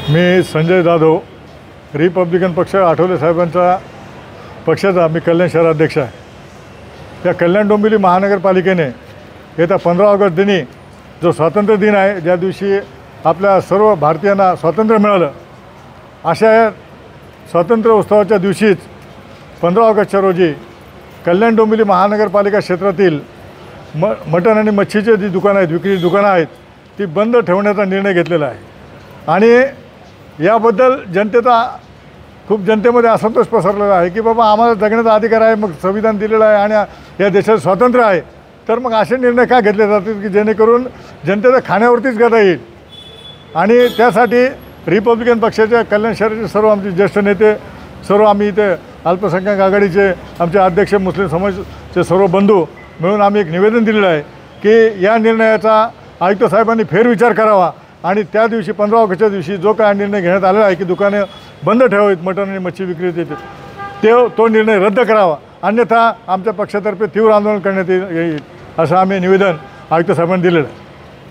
मी Sanjay Jadhav, Republican पक्ष आठवले साहेबांचा पक्षाचा मी कल्याण शहराध्यक्ष आहे। या कल्याण डोंबिवली महानगरपालिकेने येत्या 15 ऑगस्ट दिनी जो स्वातंत्र्य दिन आहे, ज्या दिवशी आपल्या सर्व भारतीयांना स्वातंत्र्य मिळालं, अशा स्वातंत्र्य उत्सवाच्या दिवशीच 15 ऑगस्टच्या रोजी कल्याण डोंबिवली महानगरपालिका क्षेत्रातील मटण आणि मच्छीचे जी दुकानं आहेत, विक्रीची दुकानं आहेत, ती बंद ठेवण्याचा निर्णय घेतलेला आहे। आणि याबद्दल खूप जनतेमध्ये असंतोष पसरलेला आहे की बाबा आम्हाला जगण्याचा अधिकार आहे, मग संविधान दिलेलं आहे आणि या देशात स्वातंत्र्य आहे, तर मग असे निर्णय का घेतले जातील की जेणेकरून जनतेच्या खाण्यावरतीच गदा येईल। आणि त्यासाठी रिपब्लिकन पक्षाच्या कल्याण शहराचे सर्व आमचे ज्येष्ठ नेते, सर्व आम्ही इथे अल्पसंख्याक आघाडीचे आमचे अध्यक्ष, मुस्लिम समाजाचे सर्व बंधू मिळून आम्ही एक निवेदन दिलेलं आहे की या निर्णयाचा आयुक्त साहेबांनी फेरविचार करावा आणि त्या दिवशी 15 ऑगस्टच्या दिवशी जो काय निर्णय घेण्यात आलेला आहे की दुकाने बंद ठेवावीत मटण आणि मच्छी विक्री तो निर्णय रद्द करावा, अन्यथा आमच्या पक्षातर्फे तीव्र आंदोलन करण्यात येईल असं आम्ही निवेदन आयुक्त साहेबांनी दिलेलं आहे।